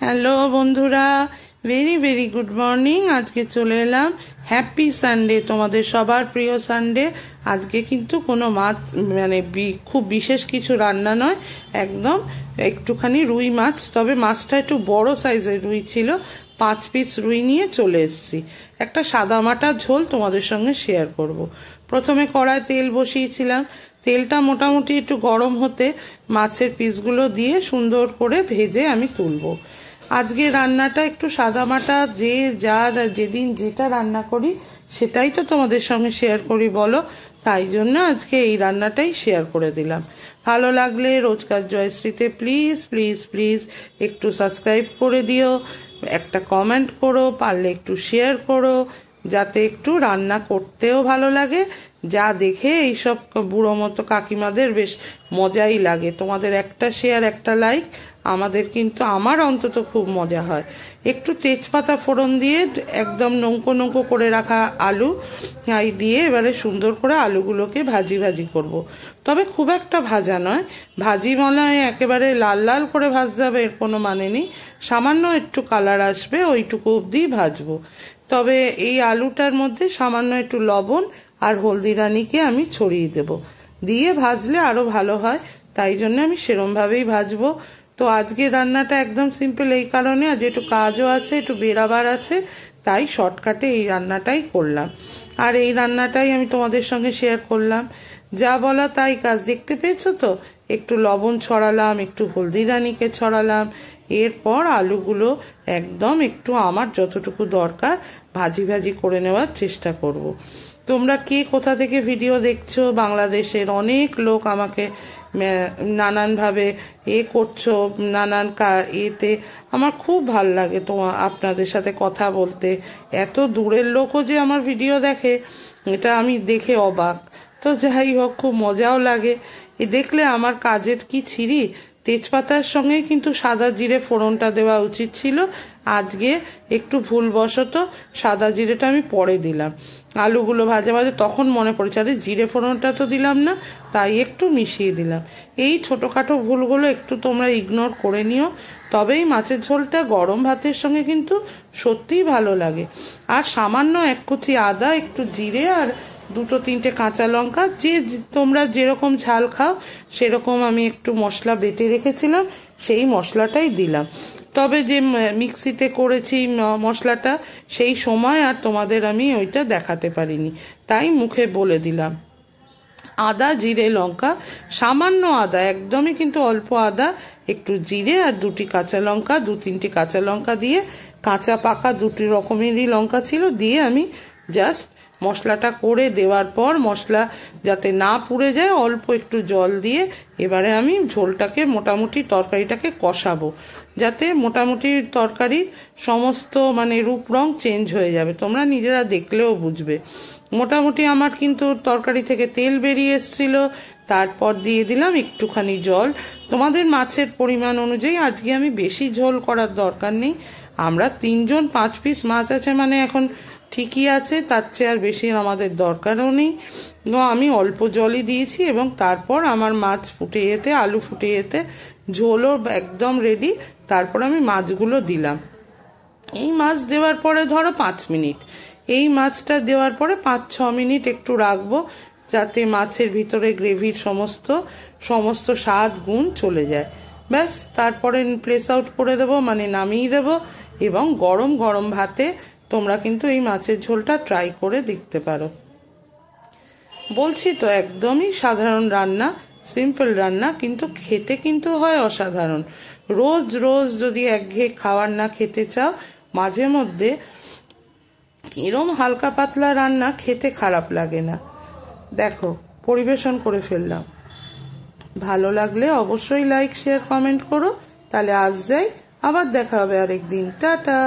Hello বন্ধুরা, very very good morning. আজকে চলে এলাম হ্যাপি সানডে, তোমাদের সবার প্রিয় সানডে। আজকে কিন্তু কোনো মাছ মানে খুব বিশেষ কিছু রান্না নয়, একদম একটুখানি রুই মাছ। তবে মাছটা একটু বড় সাইজের রুই ছিল, 5 পিস রুই নিয়ে চলে এসেছি। একটা সাদামাটা ঝোল তোমাদের সঙ্গে শেয়ার করব। প্রথমে কড়ায় তেল বসিয়েছিলাম, তেলটা মোটামুটি একটু গরম হতে মাছের পিসগুলো দিয়ে সুন্দর করে ভেজে আমি তুলবো। আজকে রান্নাটা একটু সাদামাটা, যার যেদিন যেটা রান্না করি সেটাই তো তোমাদের সঙ্গে শেয়ার করি বলো, তাই জন্য আজকে এই রান্নাটাই শেয়ার করে দিলাম। ভালো লাগলে রোজকার জয়শ্রীতে প্লিজ প্লিজ প্লিজ একটু সাবস্ক্রাইব করে দিও, একটা কমেন্ট করো, পারলে একটু শেয়ার করো, যাতে একটু রান্না করতেও ভালো লাগে। যা দেখে এইসব বুড়ো মতো কাকিমাদের বেশ মজাই লাগে। তোমাদের একটা শেয়ার, একটা লাইক আমাদের কিন্তু, আমার অন্তত খুব মজা হয়। একটু তেজপাতা ফোড়ন দিয়ে একদম নৌকো নৌকো করে রাখা আলু দিয়ে এবারে সুন্দর করে আলুগুলোকে ভাজি ভাজি করব। তবে খুব একটা ভাজা নয়, ভাজি মলায় একেবারে লাল লাল করে ভাজতে হবে এর কোনো মানে নেই, সামান্য একটু কালার আসবে ওইটুকু অবধি ভাজবো। তবে এই আলুটার মধ্যে সামান্য একটু লবণ আর হলদি রানিকে আমি ছড়িয়ে দেব, দিয়ে ভাজলে আরো ভালো হয়, তাই জন্য আমি সেরম ভাবেই ভাজবো। তো আজকে রান্নাটা একদম সিম্পল এই কারণে, আজ একটু কাজও আছে, একটু বেরাবার আছে, তাই শর্টকাটে এই রান্নাটাই করলাম। আর এই রান্নাটাই আমি তোমাদের সঙ্গে শেয়ার করলাম। যা বলা তাই কাজ, দেখতে পেয়েছো তো? একটু লবণ ছড়ালাম, একটু হলদি রানিকে ছড়ালাম, এরপর আলুগুলো একদম একটু আমার যতটুকু দরকার ভাজি ভাজি করে নেওয়ার চেষ্টা করব। তোমরা কে কোথা থেকে ভিডিও দেখছো? বাংলাদেশের অনেক লোক আমাকে নানানভাবে করছো, নানান এতে আমার খুব ভাল লাগে আপনাদের সাথে কথা বলতে। এত দূরের লোকও যে আমার ভিডিও দেখে, এটা আমি দেখে অবাক। তো যাই হোক, খুব মজাও লাগে দেখলে। আমার কাজের কি ছিরি, তেজপাতার সঙ্গে কিন্তু সাদা জিরে ফোড়নটা দেওয়া উচিত ছিল, আজকে একটু ভুলবশত সাদা জিরেটা আমি পরে দিলাম। আলুগুলো ভাজা ভাজা তখন মনে পড়েছে, আরে জিরে ফোড়নটা তো দিলাম না, তাই একটু মিশিয়ে দিলাম। এই ছোটখাটো ভুলগুলো একটু তোমরা ইগনোর করে নিও, তবেই মাছের ঝোলটা গরম ভাতের সঙ্গে কিন্তু সত্যিই ভালো লাগে। আর সামান্য এক কুচি আদা, একটু জিরে আর 2-3টে কাঁচা লঙ্কা, তোমরা যেরকম ঝাল খাও সেরকম আমি একটু মশলা বেটে রেখেছিলাম, সেই মশলাটাই দিলাম। তবে যে মিক্সিতে করেছি মশলাটা, সেই সময় আর তোমাদের আমি ওইটা দেখাতে পারিনি, তাই মুখে বলে দিলাম। আদা, জিরে, লঙ্কা, সামান্য আদা, একদমই কিন্তু অল্প আদা, একটু জিরে আর 2টি কাঁচা লঙ্কা, 2-3টে কাঁচা লঙ্কা দিয়ে, কাঁচা পাকা 2টি রকমেরই লঙ্কা ছিল, দিয়ে আমি জাস্ট মশলাটা করে দেওয়ার পর মশলা যাতে না পুড়ে যায় অল্প একটু জল দিয়ে এবারে আমি ঝোলটাকে মোটামুটি তরকারিটাকে কষাবো, যাতে মোটামুটি তরকারির সমস্ত মানে রূপ রং চেঞ্জ হয়ে যাবে, তোমরা নিজেরা দেখলেও বুঝবে। মোটামুটি আমার কিন্তু তরকারি থেকে তেল বেরিয়ে এসেছিল, তারপর দিয়ে দিলাম একটুখানি জল। তোমাদের মাছের পরিমাণ অনুযায়ী, আজকে আমি বেশি ঝোল করার দরকার নেই, আমরা 3 জন 5 পিস মাছ আছে মানে এখন ঠিকই আছে, তার চেয়ে আর বেশি আমাদের দরকারও নেই। আমি অল্প জলই দিয়েছি এবং তারপর আমার মাছ ফুটে যেতে, আলু ফুটে যেতে ঝোলও একদম রেডি, তারপর আমি মাছগুলো দিলাম। এই মাছ দেওয়ার পরে ধরো 5 মিনিট, এই মাছটা দেওয়ার পরে 5-6 মিনিট একটু রাখবো, যাতে মাছের ভিতরে গ্রেভির সমস্ত স্বাদ গুণ চলে যায়। ব্যাস, তারপরে প্লেস আউট করে দেবো, মানে নামিয়ে দেবো। এবং গরম গরম ভাতে তোমরা কিন্তু এই মাছের ঝোলটা ট্রাই করে দেখতে পারো। বলছি তো, একদমই সাধারণ রান্না, সিম্পল রান্না, কিন্তু খেতে কিন্তু হয় অসাধারণ। রোজ রোজ যদি একঘেয়ে খাবার না খেতে চাও, মাঝে মধ্যে এরম হালকা পাতলা রান্না খেতে খারাপ লাগে না। দেখো, পরিবেশন করে ফেললাম। ভালো লাগলে অবশ্যই লাইক, শেয়ার, কমেন্ট করো। তাহলে আজ যাই, আবার দেখা হবে আরেকদিন। টাটা।